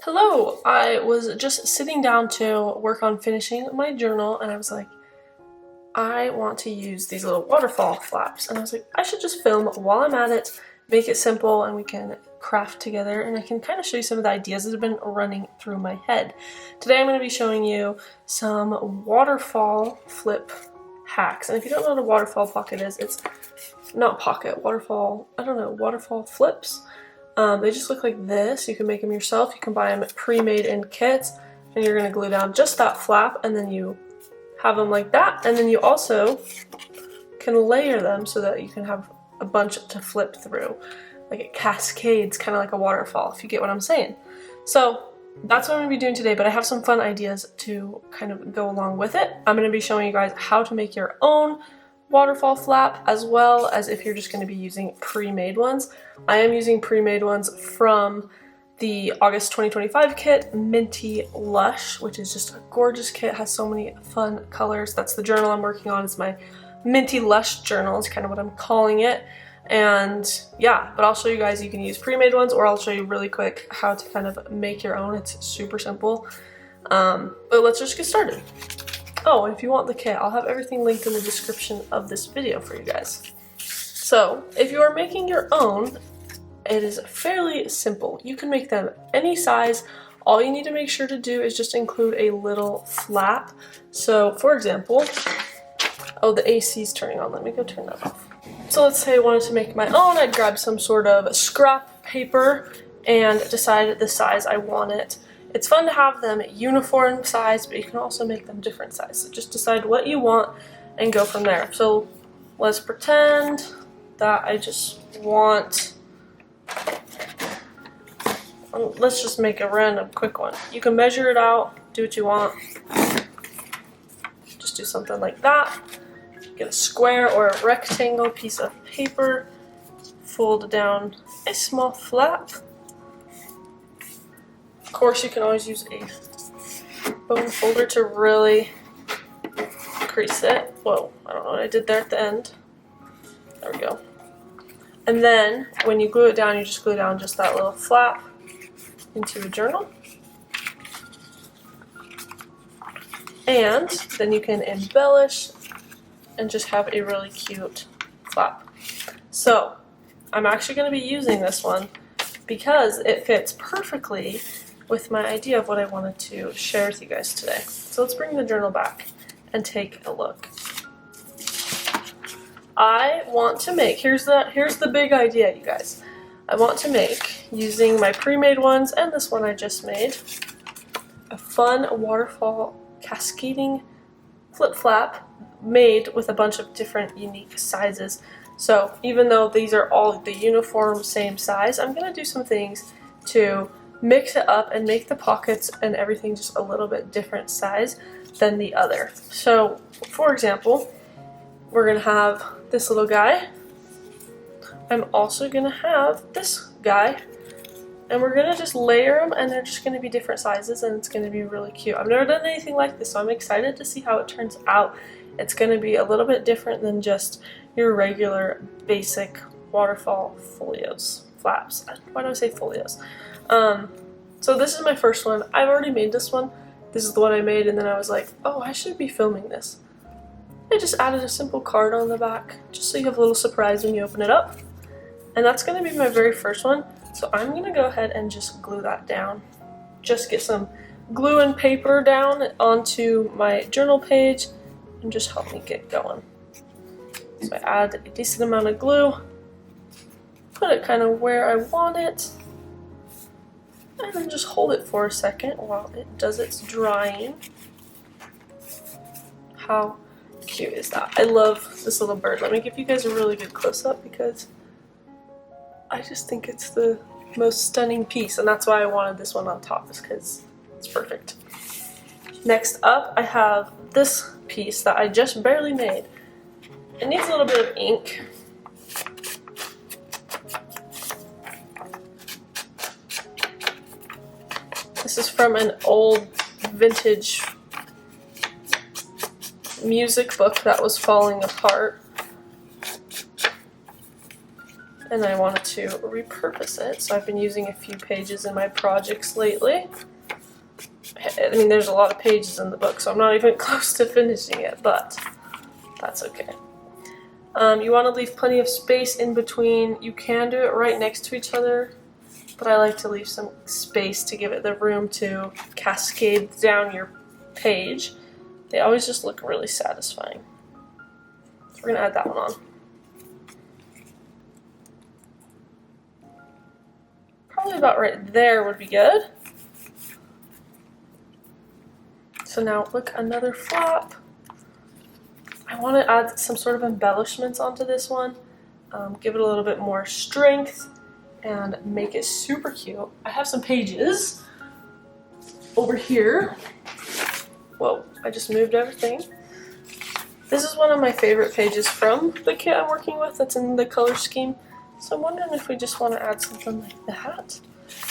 Hello! I was just sitting down to work on finishing my journal and I was like, I want to use these little waterfall flaps. And I was like, I should just film while I'm at it, make it simple, and we can craft together and I can kind of show you some of the ideas that have been running through my head. Today I'm going to be showing you some waterfall flip hacks. And if you don't know what a waterfall pocket is, it's not pocket, waterfall, I don't know, waterfall flips. They just look like this. You can make them yourself. You can buy them pre-made in kits, and you're going to glue down just that flap, and then you have them like that. And then you also can layer them so that you can have a bunch to flip through. Like it cascades, kind of like a waterfall, if you get what I'm saying. So that's what I'm going to be doing today, but I have some fun ideas to kind of go along with it. I'm going to be showing you guys how to make your own waterfall flap, as well as if you're just going to be using pre-made ones. I am using pre-made ones from the August 2025 kit, Minty Lush, which is just a gorgeous kit, has so many fun colors. That's the journal I'm working on, is my Minty Lush journal, is kind of what I'm calling it. And yeah, but I'll show you guys, you can use pre-made ones, or I'll show you really quick how to kind of make your own. It's super simple. But let's just get started. Oh, and if you want the kit, I'll have everything linked in the description of this video for you guys. So, if you are making your own, it is fairly simple. You can make them any size. All you need to make sure to do is just include a little flap. So, for example, oh, the AC is turning on. Let me go turn that off. So let's say I wanted to make my own. I'd grab some sort of scrap paper and decide the size I want it. It's fun to have them uniform size, but you can also make them different size. So just decide what you want and go from there. So let's pretend that I just want, let's just make a random quick one. You can measure it out, do what you want. Just do something like that. Get a square or a rectangle piece of paper, fold down a small flap. Of course, you can always use a bone folder to really crease it. Whoa, I don't know what I did there at the end. There we go. And then, when you glue it down, you just glue down just that little flap into a journal. And then you can embellish and just have a really cute flap. So, I'm actually going to be using this one because it fits perfectly with my idea of what I wanted to share with you guys today. So let's bring the journal back and take a look. I want to make, here's the big idea, you guys. I want to make, using my pre-made ones and this one I just made, a fun waterfall cascading flip flap made with a bunch of different unique sizes. So even though these are all the uniform same size, I'm going to do some things to mix it up and make the pockets and everything just a little bit different size than the other. So, for example, we're going to have this little guy. I'm also going to have this guy. And we're going to just layer them, and they're just going to be different sizes, and it's going to be really cute. I've never done anything like this, so I'm excited to see how it turns out. It's going to be a little bit different than just your regular basic waterfall folios, flaps. Why do I say folios? So this is my first one. I've already made this one. This is the one I made, and then I was like, oh, I should be filming this. I just added a simple card on the back, just so you have a little surprise when you open it up. And that's going to be my very first one. So I'm going to go ahead and just glue that down. Just get some glue and paper down onto my journal page and just help me get going. So I add a decent amount of glue, put it kind of where I want it, and then just hold it for a second while it does its drying. How cute is that? I love this little bird. Let me give you guys a really good close-up because I just think it's the most stunning piece, and that's why I wanted this one on top, is because it's perfect. Next up, I have this piece that I just barely made. It needs a little bit of ink. This is from an old vintage music book that was falling apart. and I wanted to repurpose it, so I've been using a few pages in my projects lately. I mean, there's a lot of pages in the book, so I'm not even close to finishing it, but that's okay. You want to leave plenty of space in between. You can do it right next to each other, but I like to leave some space to give it the room to cascade down your page. They always just look really satisfying. So we're going to add that one on. Probably about right there would be good. So now look, another flap. I want to add some sort of embellishments onto this one, give it a little bit more strength, and make it super cute. I have some pages over here. Whoa, I just moved everything. This is one of my favorite pages from the kit I'm working with that's in the color scheme. So I'm wondering if we just want to add something like that.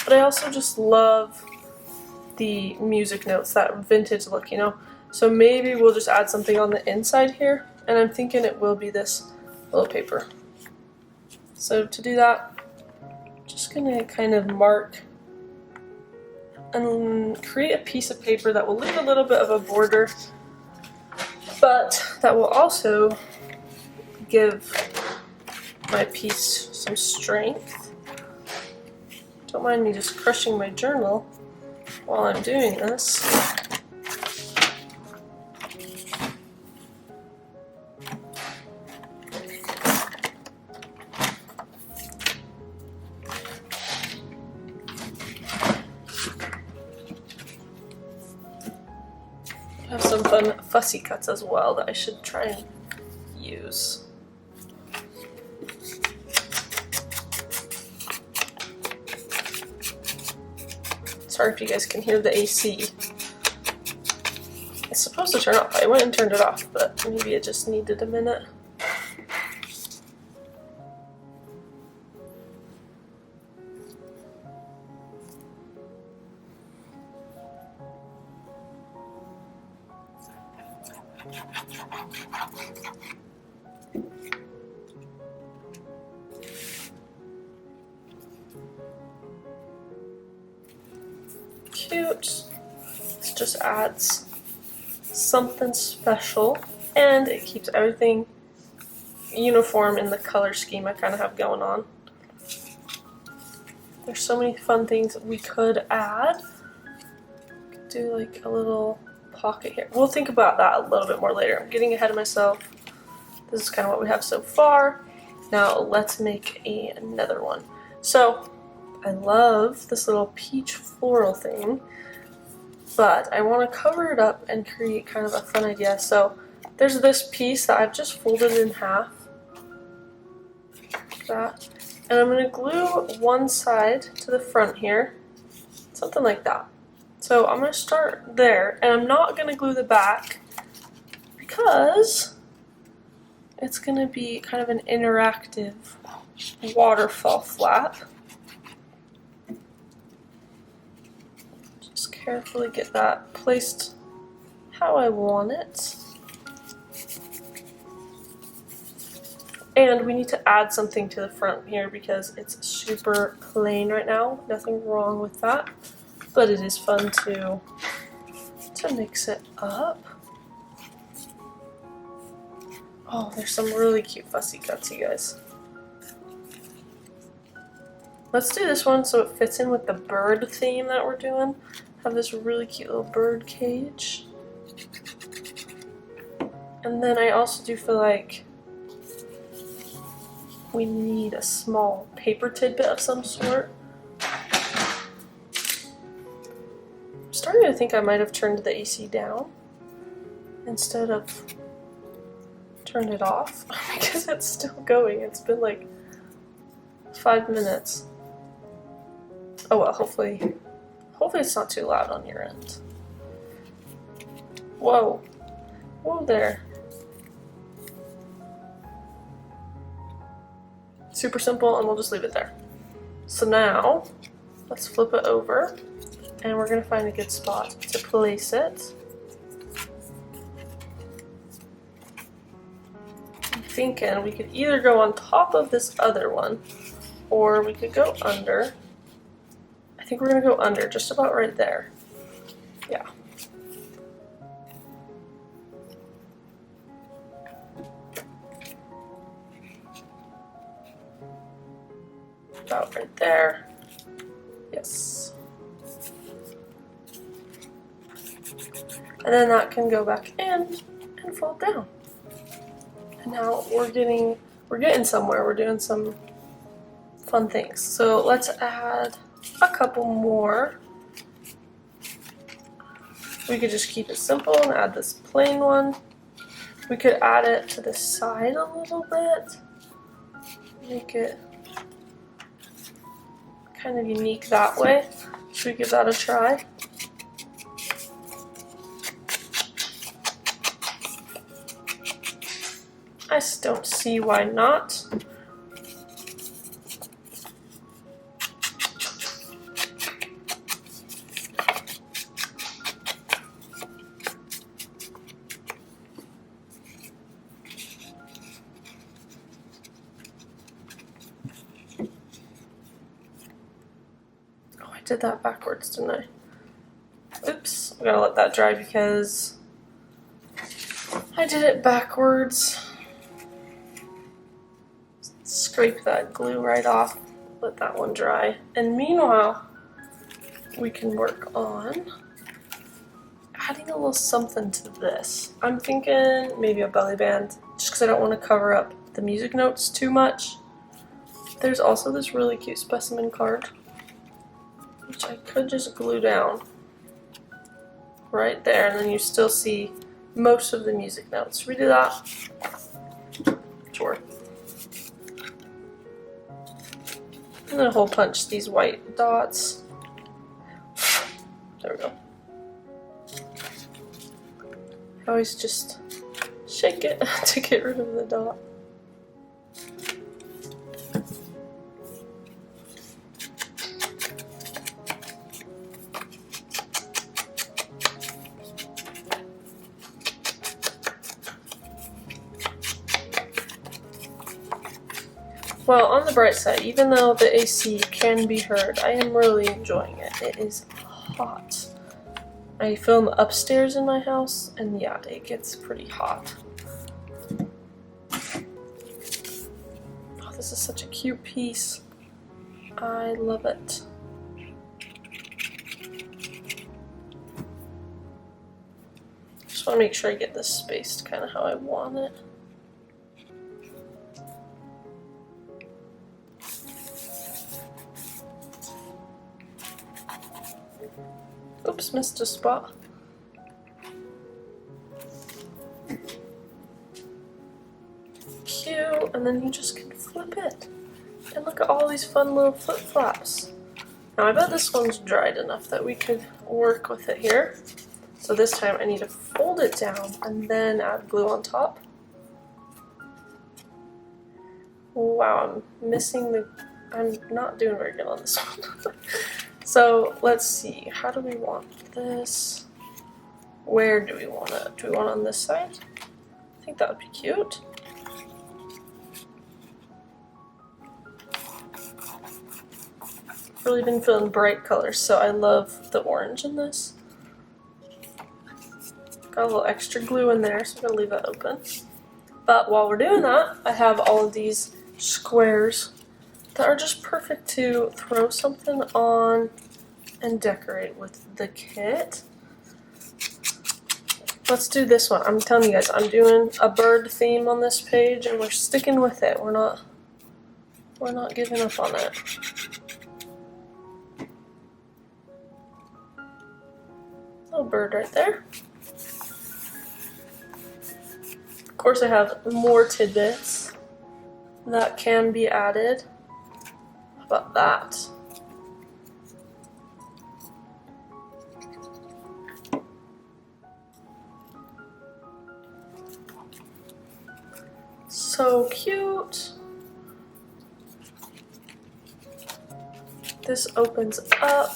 But I also just love the music notes, that vintage look, you know? So maybe we'll just add something on the inside here, and I'm thinking it will be this little paper. So to do that, I'm just gonna kind of mark and create a piece of paper that will leave a little bit of a border, but that will also give my piece some strength. Don't mind me just crushing my journal while I'm doing this. I have some fun fussy cuts as well that I should try and use. Sorry if you guys can hear the AC. It's supposed to turn off. I went and turned it off, but maybe it just needed a minute. Cute. This just adds something special, and it keeps everything uniform in the color scheme I kind of have going on. There's so many fun things we could add. Could do like a little pocket here. We'll think about that a little bit more later. I'm getting ahead of myself. This is kind of what we have so far. Now let's make another one. So I love this little peach floral thing, but I want to cover it up and create kind of a fun idea. So there's this piece that I've just folded in half, like that, and I'm going to glue one side to the front here, something like that. So I'm going to start there, and I'm not going to glue the back because it's going to be kind of an interactive waterfall flap. Just carefully get that placed how I want it. And we need to add something to the front here because it's super plain right now. Nothing wrong with that, but it is fun to mix it up. Oh, there's some really cute fussy cuts, you guys. Let's do this one so it fits in with the bird theme that we're doing. Have this really cute little bird cage. And then I also do feel like we need a small paper tidbit of some sort. I'm starting to think I might have turned the AC down instead of turned it off because it's still going. It's been like 5 minutes. Oh well, hopefully it's not too loud on your end. Whoa. Whoa there. Super simple, and we'll just leave it there. So now, let's flip it over, and we're gonna find a good spot to place it. I'm thinking we could either go on top of this other one, or we could go under. I think we're gonna go under, just about right there. Yeah. About right there. Yes. And then that can go back in and fold down. And now we're getting somewhere. We're doing some fun things. So let's add a couple more. We could just keep it simple and add this plain one. We could add it to the side a little bit. Make it kind of unique that way. Should we give that a try? I just don't see why not. Did that backwards, didn't I? Oops, I gotta let that dry because I did it backwards. Scrape that glue right off, let that one dry. And meanwhile, we can work on adding a little something to this. I'm thinking maybe a belly band, just because I don't want to cover up the music notes too much. There's also this really cute specimen card, which I could just glue down right there, and then you still see most of the music notes. Should we do that? Sure. And then hole punch these white dots. There we go. I always just shake it to get rid of the dot. Well, on the bright side, even though the AC can be heard, I am really enjoying it. It is hot. I film upstairs in my house, and yeah, it gets pretty hot. Oh, this is such a cute piece. I love it. Just want to make sure I get this spaced kind of how I want it. Oops, missed a spot. Cute, and then you just can flip it. And look at all these fun little flip flaps. Now I bet this one's dried enough that we could work with it here. So this time I need to fold it down and then add glue on top. Wow, I'm not doing very good on this one. So let's see, how do we want this? Where do we want it? Do we want it on this side? I think that would be cute. Really been feeling bright colors, so I love the orange in this. Got a little extra glue in there, so I'm gonna leave that open. But while we're doing that, I have all of these squares that are just perfect to throw something on and decorate with the kit. Let's do this one. I'm telling you guys, I'm doing a bird theme on this page, and we're sticking with it. We're not giving up on it. Little bird right there. Of course, I have more tidbits that can be added. How about that? So cute. This opens up.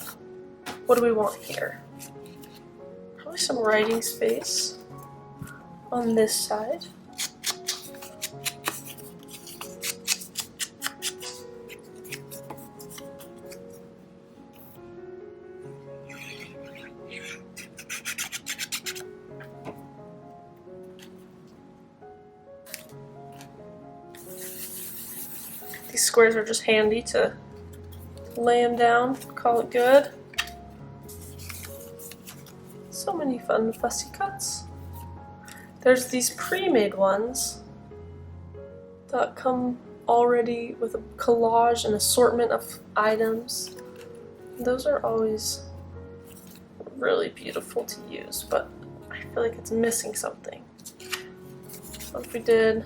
What do we want here? Probably some writing space on this side. These squares are just handy to lay them down, call it good. So many fun fussy cuts. There's these pre-made ones that come already with a collage and assortment of items. Those are always really beautiful to use, but I feel like it's missing something. What if we did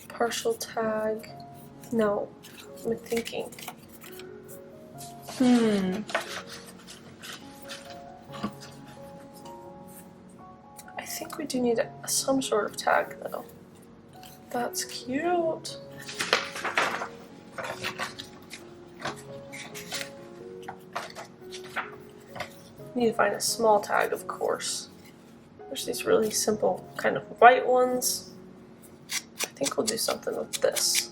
partial tag? No, I'm thinking. I think we do need some sort of tag though. That's cute. Need to find a small tag, of course. There's these really simple kind of white ones. I think we'll do something with this.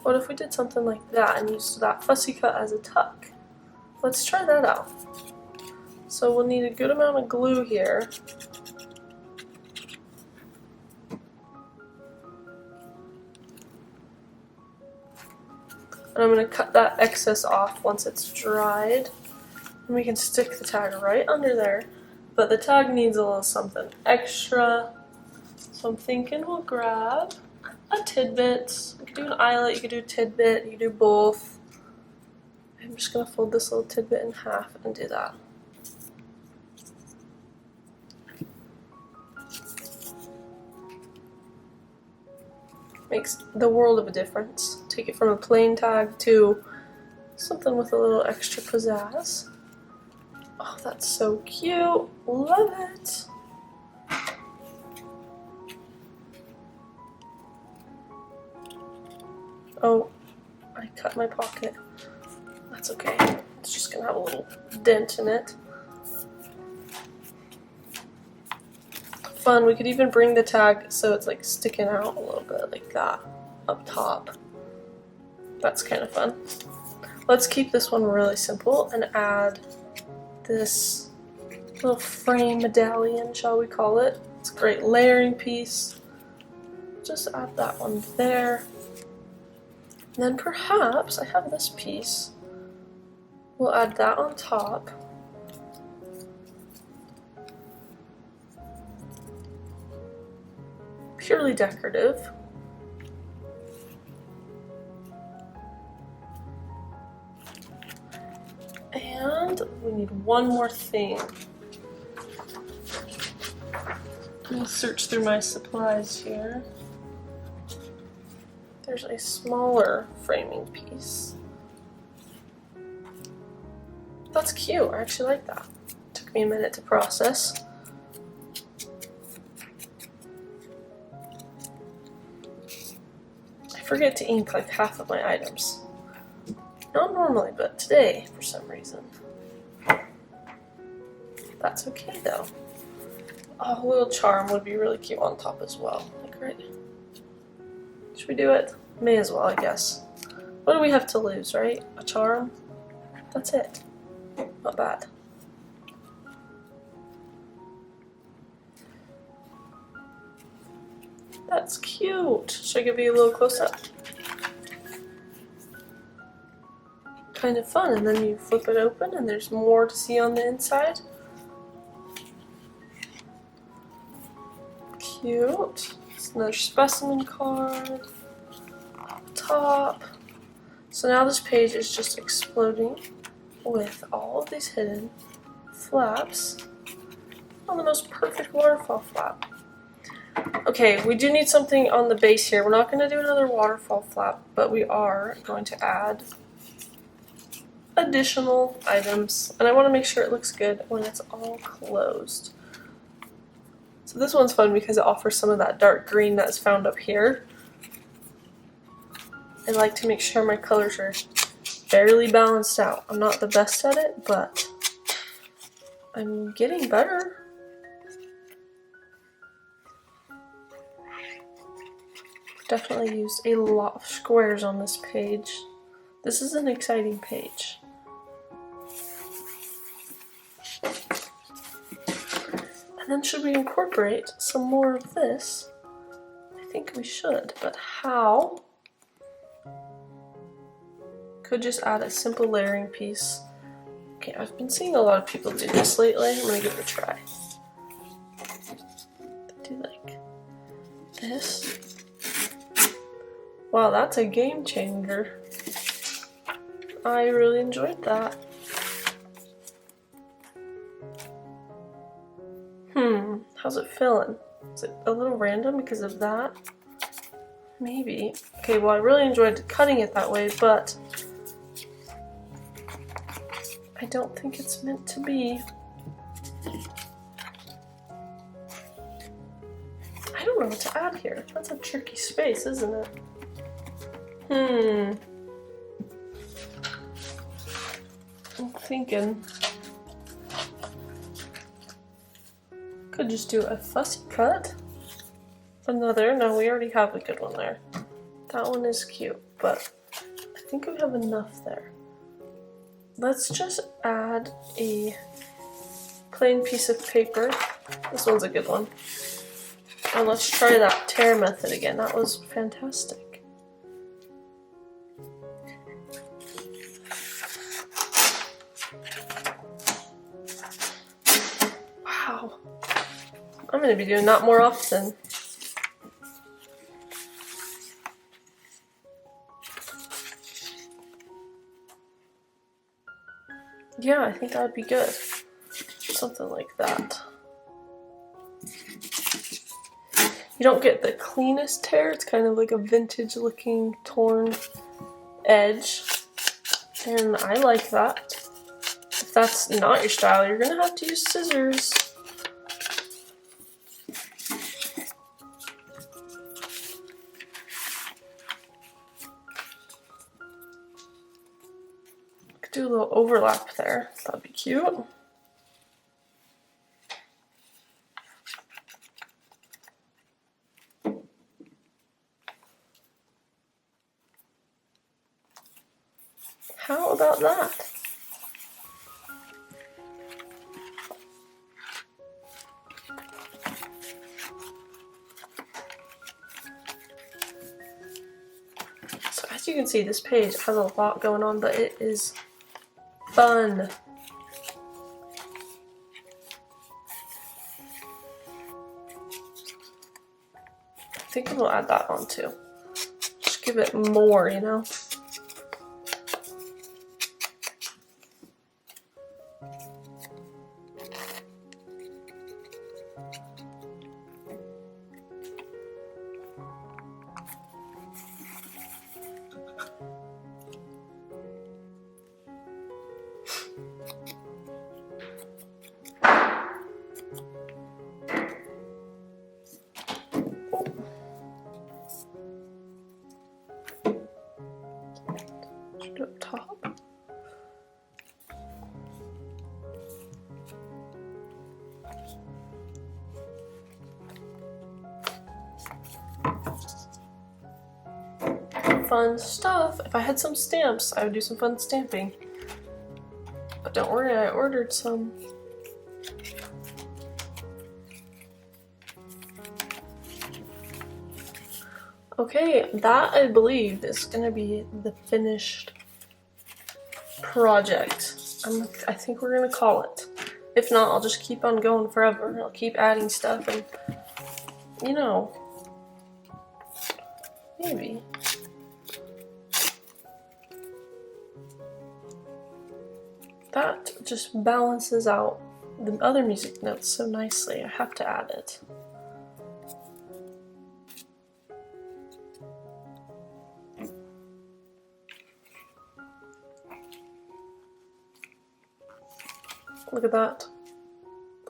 What if we did something like that and used that fussy cut as a tuck? Let's try that out. So we'll need a good amount of glue here. And I'm going to cut that excess off once it's dried. And we can stick the tag right under there. But the tag needs a little something extra. So I'm thinking we'll grab a tidbit. You could do an eyelet, you could do a tidbit, you could do both. I'm just going to fold this little tidbit in half and do that. Makes the world of a difference. Take it from a plain tag to something with a little extra pizzazz. Oh, that's so cute. Love it. Oh, I cut my pocket. That's okay. It's just gonna have a little dent in it. Fun, we could even bring the tag so it's like sticking out a little bit like that up top. That's kind of fun. Let's keep this one really simple and add this little frame medallion, shall we call it. It's a great layering piece. Just add that one there. And then perhaps, I have this piece, we'll add that on top. Purely decorative. And we need one more thing. I'm gonna search through my supplies here. There's a smaller framing piece. That's cute, I actually like that. Took me a minute to process. I forget to ink like half of my items. Not normally, but today, for some reason. That's okay though. Oh, a little charm would be really cute on top as well. Like, right? Should we do it? May as well, I guess. What do we have to lose, right? A charm? That's it. Not bad. That's cute. Should I give you a little close-up? Kind of fun, and then you flip it open and there's more to see on the inside. Cute. It's another specimen card. Top. So now this page is just exploding with all of these hidden flaps on the most perfect waterfall flap. Okay, we do need something on the base here. We're not going to do another waterfall flap, but we are going to add additional items, and I want to make sure it looks good when it's all closed. So this one's fun because it offers some of that dark green that's found up here. I like to make sure my colors are fairly balanced out. I'm not the best at it, but I'm getting better. Definitely used a lot of squares on this page. This is an exciting page. And then should we incorporate some more of this? I think we should, but how? Could just add a simple layering piece. Okay, I've been seeing a lot of people do this lately. I'm gonna give it a try. Do like this. Wow, that's a game changer. I really enjoyed that. How's it feeling? Is it a little random because of that? Maybe. Okay, well I really enjoyed cutting it that way, but I don't think it's meant to be. I don't know what to add here. That's a tricky space, isn't it? I'm thinking. Could just do a fussy cut. Another, no, we already have a good one there. That one is cute, but I think we have enough there. Let's just add a plain piece of paper. This one's a good one. And let's try that tear method again. That was fantastic. Wow. I'm going to be doing that more often. Yeah, I think that would be good. Something like that. You don't get the cleanest tear. It's kind of like a vintage looking torn edge. And I like that. If that's not your style, you're going to have to use scissors. Do a little overlap there. That'd be cute. How about that? So as you can see, this page has a lot going on, but it is fun. I think we'll add that on too. Just give it more, you know? Up top. Fun stuff. If I had some stamps, I would do some fun stamping. But don't worry, I ordered some. Okay, that I believe is gonna be the finished project. I think we're gonna call it. If not, I'll just keep on going forever. I'll keep adding stuff and, you know, maybe. That just balances out the other music notes so nicely. I have to add it. Look at that.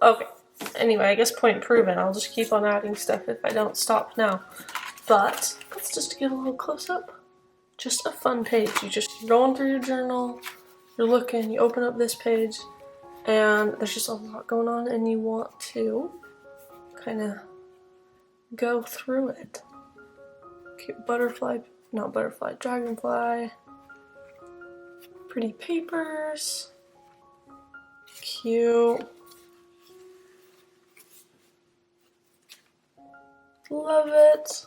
Okay. Anyway, I guess point proven. I'll just keep on adding stuff if I don't stop now. But let's just get a little close up. Just a fun page. You're going through your journal, you're looking, you open up this page, and there's just a lot going on and you want to kind of go through it. Cute butterfly, not butterfly, dragonfly. Pretty papers. Cute. Love it.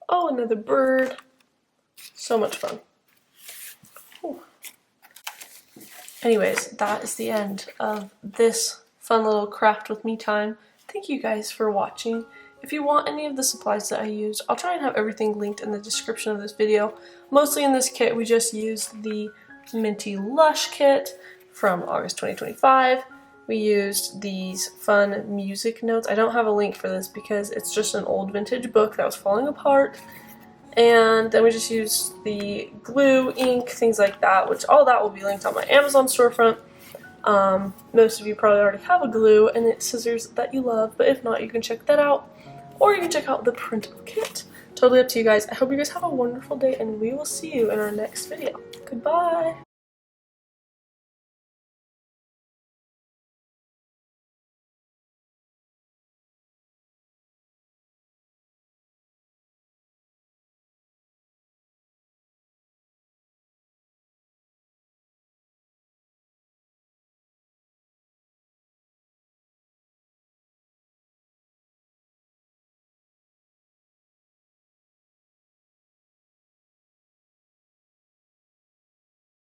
Oh, another bird. So much fun. Ooh. Anyways, that is the end of this fun little craft with me time. Thank you guys for watching. If you want any of the supplies that I used, I'll try and have everything linked in the description of this video. Mostly in this kit, we just used the Minty Lush kit from August 2025. We used these fun music notes. I don't have a link for this because it's just an old vintage book that was falling apart. And then we just used the glue, ink, things like that, which all that will be linked on my Amazon storefront. Most of you probably already have a glue and it's scissors that you love, but if not, you can check that out. Or you can check out the printable kit. Totally up to you guys. I hope you guys have a wonderful day and we will see you in our next video. Goodbye!